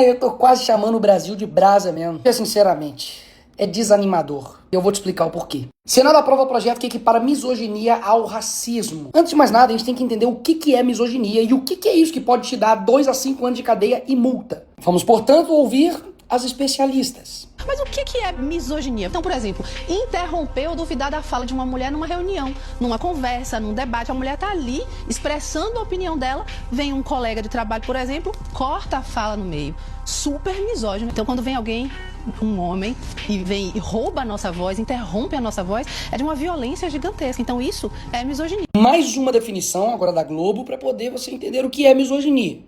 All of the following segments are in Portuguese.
Eu tô quase chamando o Brasil de brasa mesmo. Porque, sinceramente, é desanimador. Eu vou te explicar o porquê. Senado aprova o projeto que equipara misoginia ao racismo. Antes de mais nada, a gente tem que entender o que é misoginia e o que é isso que pode te dar 2 a 5 anos de cadeia e multa. Vamos, portanto, ouvir as especialistas. Mas o que é misoginia? Então, por exemplo, interromper ou duvidar da fala de uma mulher numa reunião, numa conversa, num debate. A mulher tá ali expressando a opinião dela, vem um colega de trabalho, por exemplo, corta a fala no meio. Super misógino. Então, quando vem alguém, um homem, e vem e rouba a nossa voz, interrompe a nossa voz, é de uma violência gigantesca. Então, isso é misoginia. Mais uma definição agora da Globo para poder você entender o que é misoginia.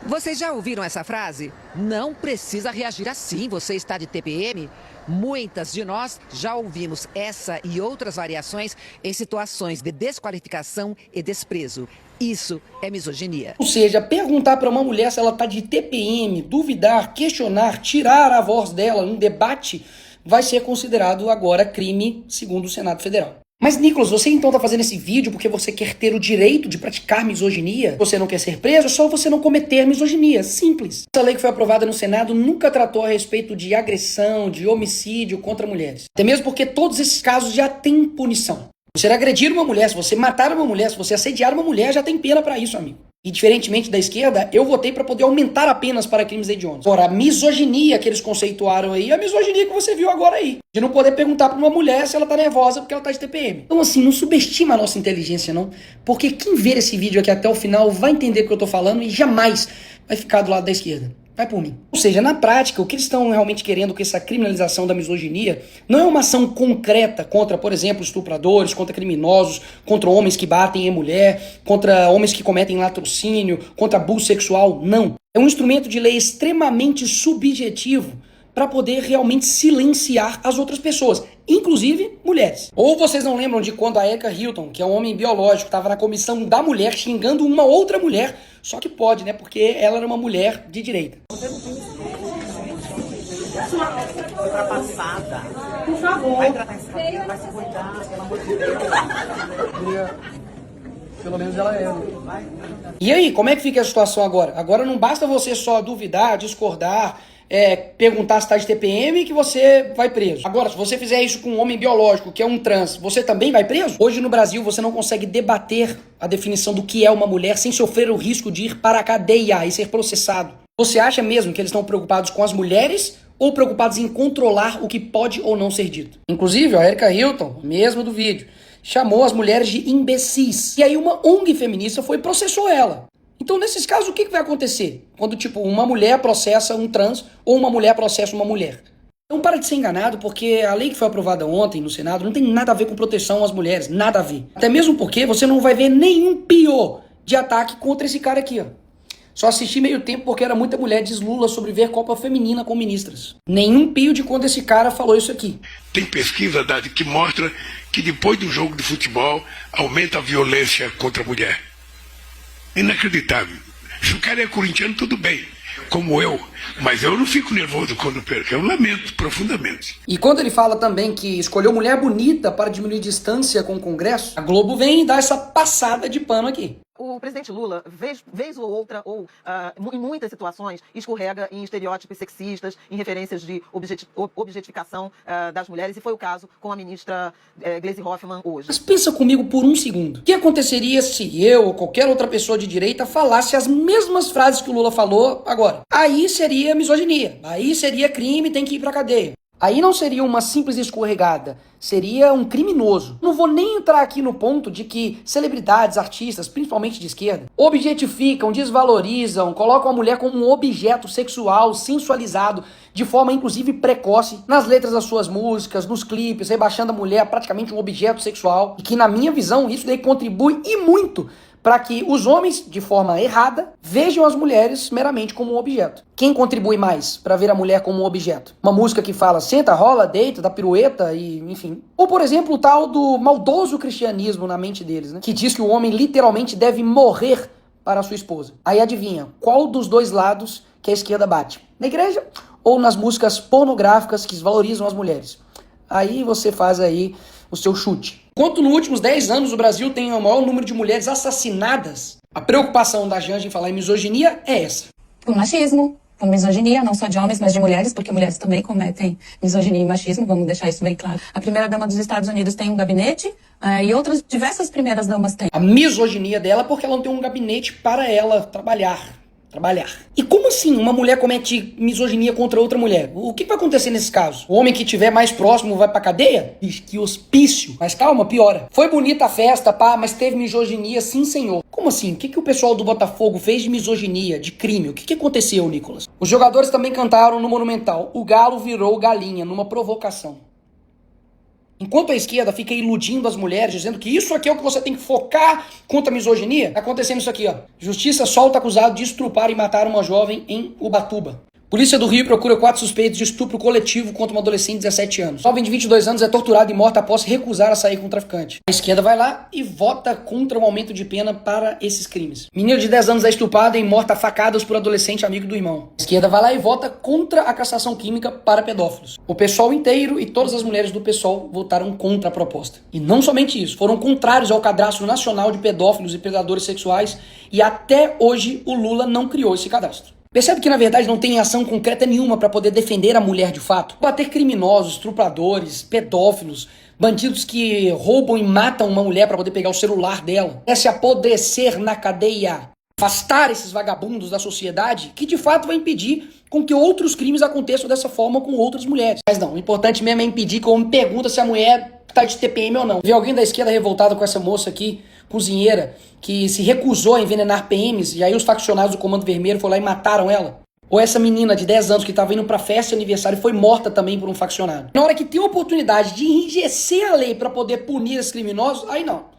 Vocês já ouviram essa frase? Não precisa reagir assim, você está de TPM? Muitas de nós já ouvimos essa e outras variações em situações de desqualificação e desprezo. Isso é misoginia. Ou seja, perguntar para uma mulher se ela tá de TPM, duvidar, questionar, tirar a voz dela num debate, vai ser considerado agora crime segundo o Senado Federal. Mas, Nicolas, você então tá fazendo esse vídeo porque você quer ter o direito de praticar misoginia? Você não quer ser preso? É só você não cometer misoginia. Simples. Essa lei que foi aprovada no Senado nunca tratou a respeito de agressão, de homicídio contra mulheres. Até mesmo porque todos esses casos já têm punição. Você agredir uma mulher, se você matar uma mulher, se você assediar uma mulher, já tem pena pra isso, amigo. E diferentemente da esquerda, eu votei para poder aumentar a penas para crimes hediondos. Agora, a misoginia que eles conceituaram aí, é a misoginia que você viu agora aí. De não poder perguntar para uma mulher se ela tá nervosa porque ela tá de TPM. Então assim, não subestima a nossa inteligência não, porque quem ver esse vídeo aqui até o final vai entender o que eu tô falando e jamais vai ficar do lado da esquerda. Vai por mim. Ou seja, na prática, o que eles estão realmente querendo com essa criminalização da misoginia não é uma ação concreta contra, por exemplo, estupradores, contra criminosos, contra homens que batem em mulher, contra homens que cometem latrocínio, contra abuso sexual, não. É um instrumento de lei extremamente subjetivo para poder realmente silenciar as outras pessoas, inclusive mulheres. Ou vocês não lembram de quando a Erika Hilton, que é um homem biológico, estava na comissão da mulher xingando uma outra mulher, só que pode, né, porque ela era uma mulher de direita. Ultrapassada. Por favor. Vai tratar esse cabelo, vai se cuidar, pelo amor de Deus. Pelo menos ela é. E aí, como é que fica a situação agora? Agora não basta você só duvidar, discordar, perguntar se está de TPM que você vai preso. Agora, se você fizer isso com um homem biológico, que é um trans, você também vai preso? Hoje no Brasil você não consegue debater a definição do que é uma mulher sem sofrer o risco de ir para a cadeia e ser processado. Você acha mesmo que eles estão preocupados com as mulheres ou preocupados em controlar o que pode ou não ser dito? Inclusive, a Erika Hilton, mesmo do vídeo, chamou as mulheres de imbecis. E aí uma ONG feminista foi e processou ela. Então, nesses casos, o que vai acontecer? Quando, tipo, uma mulher processa um trans ou uma mulher processa uma mulher. Então, para de ser enganado, porque a lei que foi aprovada ontem no Senado não tem nada a ver com proteção às mulheres. Nada a ver. Até mesmo porque você não vai ver nenhum pior de ataque contra esse cara aqui, ó. Só assisti meio tempo porque era muita mulher diz Lula sobre ver Copa Feminina com ministras. Nenhum pio de quando esse cara falou isso aqui. Tem pesquisa, Dade, que mostra que depois do jogo de futebol aumenta a violência contra a mulher. Inacreditável. Se o cara é corintiano, tudo bem, como eu. Mas eu não fico nervoso quando perco, eu lamento profundamente. E quando ele fala também que escolheu mulher bonita para diminuir distância com o Congresso, a Globo vem e dá essa passada de pano aqui. O presidente Lula, vez ou outra, ou em muitas situações, escorrega em estereótipos sexistas, em referências de objetificação das mulheres, e foi o caso com a ministra Gleisi Hoffmann hoje. Mas pensa comigo por um segundo. O que aconteceria se eu ou qualquer outra pessoa de direita falasse as mesmas frases que o Lula falou agora? Aí seria misoginia, aí seria crime, tem que ir pra cadeia. Aí não seria uma simples escorregada, seria um criminoso. Não vou nem entrar aqui no ponto de que celebridades, artistas, principalmente de esquerda, objetificam, desvalorizam, colocam a mulher como um objeto sexual, sensualizado, de forma inclusive precoce, nas letras das suas músicas, nos clipes, rebaixando a mulher a praticamente um objeto sexual. E que na minha visão isso daí contribui e muito para que os homens, de forma errada, vejam as mulheres meramente como um objeto. Quem contribui mais para ver a mulher como um objeto? Uma música que fala senta, rola, deita, dá pirueta e enfim. Ou, por exemplo, o tal do maldoso cristianismo na mente deles, né? Que diz que o homem literalmente deve morrer para a sua esposa. Aí adivinha, qual dos dois lados que a esquerda bate? Na igreja ou nas músicas pornográficas que desvalorizam as mulheres? Aí você faz aí o seu chute. Enquanto nos últimos 10 anos o Brasil tem o maior número de mulheres assassinadas, a preocupação da Janja em falar em misoginia é essa. Por machismo, com misoginia, não só de homens, mas de mulheres, porque mulheres também cometem misoginia e machismo, vamos deixar isso bem claro. A primeira-dama dos Estados Unidos tem um gabinete e outras diversas primeiras-damas têm. A misoginia dela é porque ela não tem um gabinete para ela trabalhar. E como assim uma mulher comete misoginia contra outra mulher? O que vai acontecer nesse caso? O homem que estiver mais próximo vai pra cadeia? Ixi, que hospício. Mas calma, piora. Foi bonita a festa, pá, mas teve misoginia, sim, senhor. Como assim? O que o pessoal do Botafogo fez de misoginia, de crime? O que aconteceu, Nicolas? Os jogadores também cantaram no Monumental: o galo virou galinha, numa provocação. Enquanto a esquerda fica iludindo as mulheres, dizendo que isso aqui é o que você tem que focar contra a misoginia, tá acontecendo isso aqui, ó. Justiça solta acusado de estrupar e matar uma jovem em Ubatuba. Polícia do Rio procura 4 suspeitos de estupro coletivo contra uma adolescente de 17 anos. Jovem de 22 anos é torturado e morta após recusar a sair com um traficante. A esquerda vai lá e vota contra o aumento de pena para esses crimes. Menina de 10 anos é estuprada e morta a facadas por adolescente amigo do irmão. A esquerda vai lá e vota contra a castração química para pedófilos. O PSOL inteiro e todas as mulheres do PSOL votaram contra a proposta. E não somente isso, foram contrários ao cadastro nacional de pedófilos e predadores sexuais e até hoje o Lula não criou esse cadastro. Percebe que, na verdade, não tem ação concreta nenhuma para poder defender a mulher de fato? Bater criminosos, estupradores, pedófilos, bandidos que roubam e matam uma mulher para poder pegar o celular dela. É se apodrecer na cadeia. Afastar esses vagabundos da sociedade, que de fato vai impedir com que outros crimes aconteçam dessa forma com outras mulheres. Mas não, o importante mesmo é impedir que o homem pergunta se a mulher tá de TPM ou não. Vi alguém da esquerda revoltado com essa moça aqui, cozinheira, que se recusou a envenenar PMs, e aí os faccionários do Comando Vermelho foram lá e mataram ela? Ou essa menina de 10 anos que estava indo pra festa de aniversário e foi morta também por um faccionário? Na hora que tem a oportunidade de enrijecer a lei para poder punir esses criminosos, aí não.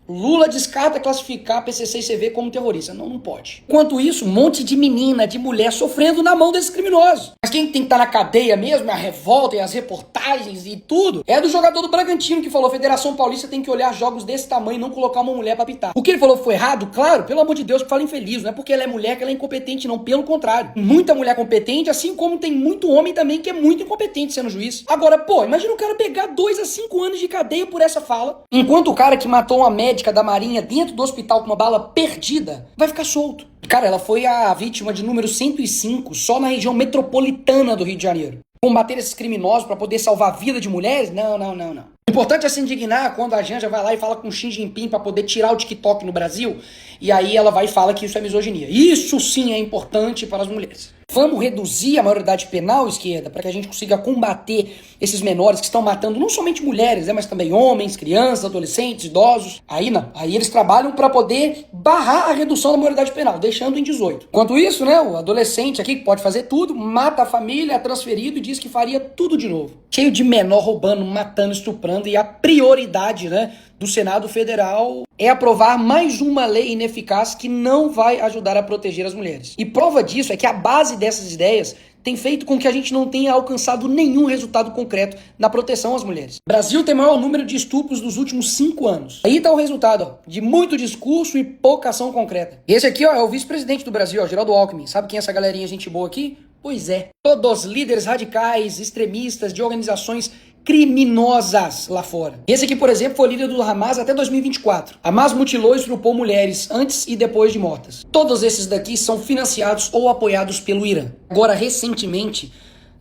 Lula descarta classificar PCC e CV como terrorista. Não pode. Enquanto isso, um monte de menina, de mulher sofrendo na mão desses criminosos. Mas quem tem que estar na cadeia mesmo, é a revolta e as reportagens e tudo, é do jogador do Bragantino que falou: Federação Paulista tem que olhar jogos desse tamanho e não colocar uma mulher pra apitar. O que ele falou foi errado? Claro, pelo amor de Deus, que fala infeliz. Não é porque ela é mulher que ela é incompetente, não. Pelo contrário. Muita mulher competente, assim como tem muito homem também que é muito incompetente sendo juiz. Agora, pô, imagina o cara pegar 2 a 5 anos de cadeia por essa fala, enquanto o cara que matou uma médica da Marinha dentro do hospital com uma bala perdida vai ficar solto. Cara, ela foi a vítima de número 105 só na região metropolitana do Rio de Janeiro. Combater esses criminosos para poder salvar a vida de mulheres? Não. O importante é se indignar quando a Janja vai lá e fala com o Xi Jinping para poder tirar o TikTok no Brasil, e aí ela vai e fala que isso é misoginia. Isso sim é importante para as mulheres. Vamos reduzir a maioridade penal, esquerda, para que a gente consiga combater esses menores que estão matando não somente mulheres, mas também homens, crianças, adolescentes, idosos. Aí não. Aí eles trabalham para poder barrar a redução da maioridade penal, deixando em 18. Enquanto isso, né, o adolescente aqui que pode fazer tudo, mata a família, é transferido e diz que faria tudo de novo. Cheio de menor roubando, matando, estuprando, e a prioridade, né, do Senado Federal é aprovar mais uma lei ineficaz que não vai ajudar a proteger as mulheres. E prova disso é que a base dessas ideias tem feito com que a gente não tenha alcançado nenhum resultado concreto na proteção às mulheres. O Brasil tem o maior número de estupros dos últimos 5 anos. Aí tá o resultado, ó, de muito discurso e pouca ação concreta. Esse aqui, ó, é o vice-presidente do Brasil, ó, Geraldo Alckmin. Sabe quem é essa galerinha gente boa aqui? Pois é, todos líderes radicais, extremistas de organizações criminosas lá fora. Esse aqui, por exemplo, foi líder do Hamas até 2024. Hamas mutilou e estrupou mulheres antes e depois de mortas. Todos esses daqui são financiados ou apoiados pelo Irã. Agora, recentemente,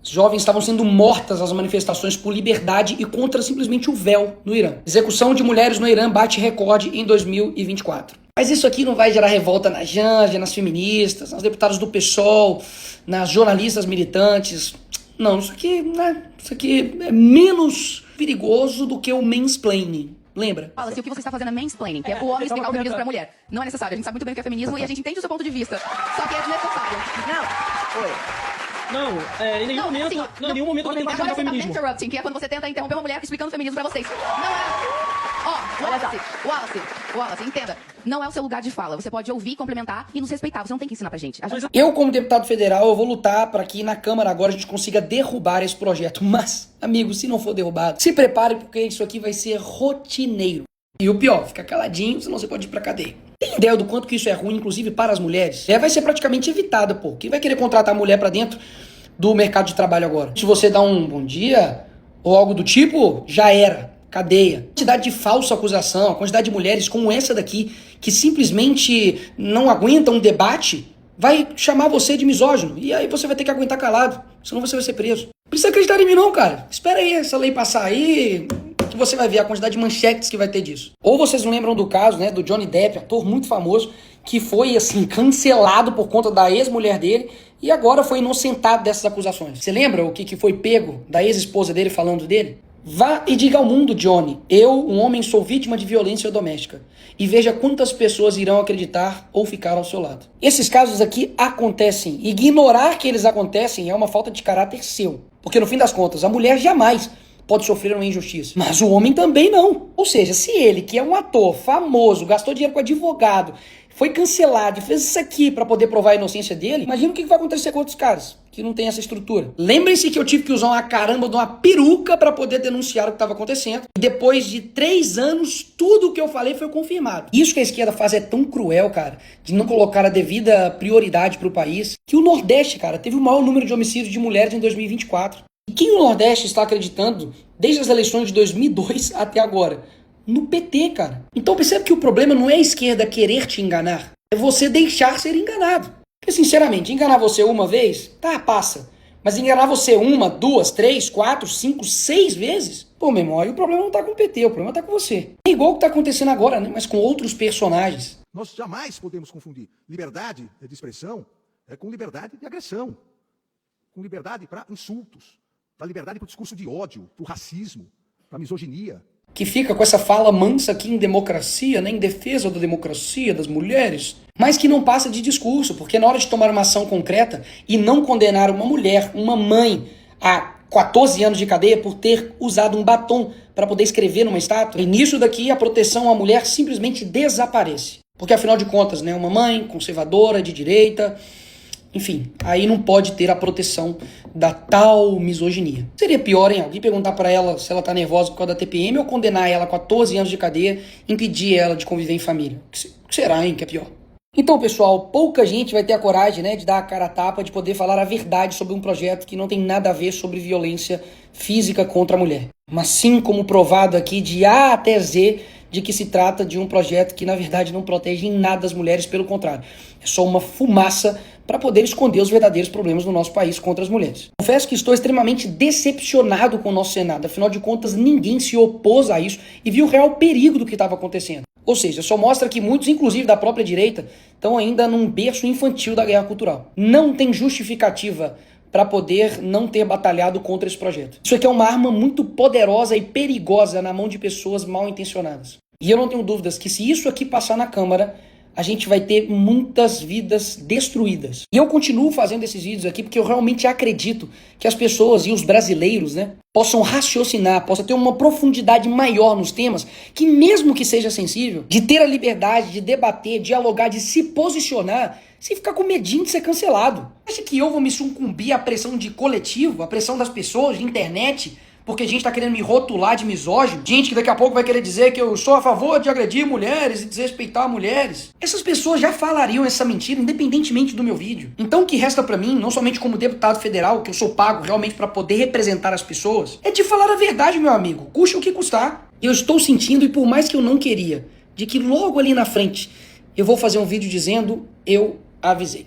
jovens estavam sendo mortas nas manifestações por liberdade e contra simplesmente o véu no Irã. Execução de mulheres no Irã bate recorde em 2024. Mas isso aqui não vai gerar revolta na Janja, nas feministas, nas deputadas do PSOL, nas jornalistas militantes. Não, isso aqui é menos perigoso do que o mansplaining. Lembra? Fala, se o que você está fazendo é mansplaining, que é o homem explicar o feminismo pra mulher. Não é necessário, a gente sabe muito bem o que é feminismo e a gente entende o seu ponto de vista. Só que é desnecessário. Não. Oi. Não, em nenhum momento eu tô tentando explicar o feminismo. Interrupting, que é quando você tenta interromper uma mulher explicando o feminismo pra vocês. Não é... Wallace, entenda. Não é o seu lugar de fala. Você pode ouvir, complementar e nos respeitar. Você não tem que ensinar pra gente. Eu, como deputado federal, eu vou lutar para que na Câmara agora a gente consiga derrubar esse projeto. Mas, amigo, se não for derrubado, se prepare porque isso aqui vai ser rotineiro. E o pior, fica caladinho, senão você pode ir pra cadeia. Tem ideia do quanto que isso é ruim, inclusive para as mulheres? Vai ser praticamente evitada, pô. Quem vai querer contratar a mulher pra dentro do mercado de trabalho agora? Se você dá um bom dia ou algo do tipo, já era. Cadeia. A quantidade de falsa acusação, a quantidade de mulheres como essa daqui, que simplesmente não aguentam um debate, vai chamar você de misógino. E aí você vai ter que aguentar calado, senão você vai ser preso. Não precisa acreditar em mim não, cara. Espera aí essa lei passar aí, que você vai ver a quantidade de manchetes que vai ter disso. Ou vocês não lembram do caso, né, do Johnny Depp, ator muito famoso, que foi, assim, cancelado por conta da ex-mulher dele e agora foi inocentado dessas acusações. Você lembra o que foi pego da ex-esposa dele falando dele? Vá e diga ao mundo, Johnny, eu, um homem, sou vítima de violência doméstica. E veja quantas pessoas irão acreditar ou ficar ao seu lado. Esses casos aqui acontecem. Ignorar que eles acontecem é uma falta de caráter seu. Porque no fim das contas, a mulher jamais pode sofrer uma injustiça. Mas o homem também não. Ou seja, se ele, que é um ator famoso, gastou dinheiro com advogado, foi cancelado e fez isso aqui pra poder provar a inocência dele, imagina o que vai acontecer com outros caras que não tem essa estrutura. Lembrem-se que eu tive que usar uma caramba de uma peruca pra poder denunciar o que estava acontecendo. E depois de 3 anos, tudo o que eu falei foi confirmado. Isso que a esquerda faz é tão cruel, cara, de não colocar a devida prioridade pro país, que o Nordeste, cara, teve o maior número de homicídios de mulheres em 2024. E quem no Nordeste está acreditando, desde as eleições de 2002 até agora? No PT, cara. Então percebe que o problema não é a esquerda querer te enganar, é você deixar ser enganado. Porque, sinceramente, enganar você uma vez, tá, passa. Mas enganar você 1, 2, 3, 4, 5, 6 vezes? Pô, meu irmão, aí o problema não tá com o PT, o problema tá com você. É igual o que tá acontecendo agora, né? Mas com outros personagens. Nós jamais podemos confundir liberdade de expressão com liberdade de agressão. Com liberdade para insultos, para liberdade para o discurso de ódio, para o racismo, para a misoginia. Que fica com essa fala mansa aqui em democracia, né, em defesa da democracia, das mulheres, mas que não passa de discurso, porque na hora de tomar uma ação concreta e não condenar uma mulher, uma mãe, a 14 anos de cadeia por ter usado um batom para poder escrever numa estátua, e nisso daqui a proteção à mulher simplesmente desaparece. Porque afinal de contas, né, uma mãe conservadora, de direita, enfim, aí não pode ter a proteção da tal misoginia. Seria pior, hein, alguém perguntar pra ela se ela tá nervosa por causa da TPM ou condenar ela a 14 anos de cadeia e impedir ela de conviver em família. O que será, hein, que é pior? Então, pessoal, pouca gente vai ter a coragem, né, de dar a cara a tapa, de poder falar a verdade sobre um projeto que não tem nada a ver sobre violência física contra a mulher. Mas sim, como provado aqui de A até Z, de que se trata de um projeto que, na verdade, não protege em nada as mulheres, pelo contrário. É só uma fumaça para poder esconder os verdadeiros problemas do nosso país contra as mulheres. Confesso que estou extremamente decepcionado com o nosso Senado. Afinal de contas, ninguém se opôs a isso e viu o real perigo do que estava acontecendo. Ou seja, só mostra que muitos, inclusive da própria direita, estão ainda num berço infantil da guerra cultural. Não tem justificativa para poder não ter batalhado contra esse projeto. Isso aqui é uma arma muito poderosa e perigosa na mão de pessoas mal intencionadas. E eu não tenho dúvidas que se isso aqui passar na Câmara, a gente vai ter muitas vidas destruídas. E eu continuo fazendo esses vídeos aqui porque eu realmente acredito que as pessoas e os brasileiros, né, possam raciocinar, possam ter uma profundidade maior nos temas, que mesmo que seja sensível, de ter a liberdade de debater, dialogar, de se posicionar, sem ficar com medinho de ser cancelado. Acha que eu vou me sucumbir à pressão de coletivo, à pressão das pessoas, de internet, porque a gente tá querendo me rotular de misógino? Gente que daqui a pouco vai querer dizer que eu sou a favor de agredir mulheres e desrespeitar mulheres. Essas pessoas já falariam essa mentira independentemente do meu vídeo. Então o que resta pra mim, não somente como deputado federal, que eu sou pago realmente pra poder representar as pessoas, é de falar a verdade, meu amigo, custe o que custar. Eu estou sentindo, e por mais que eu não queria, de que logo ali na frente eu vou fazer um vídeo dizendo: eu avisei.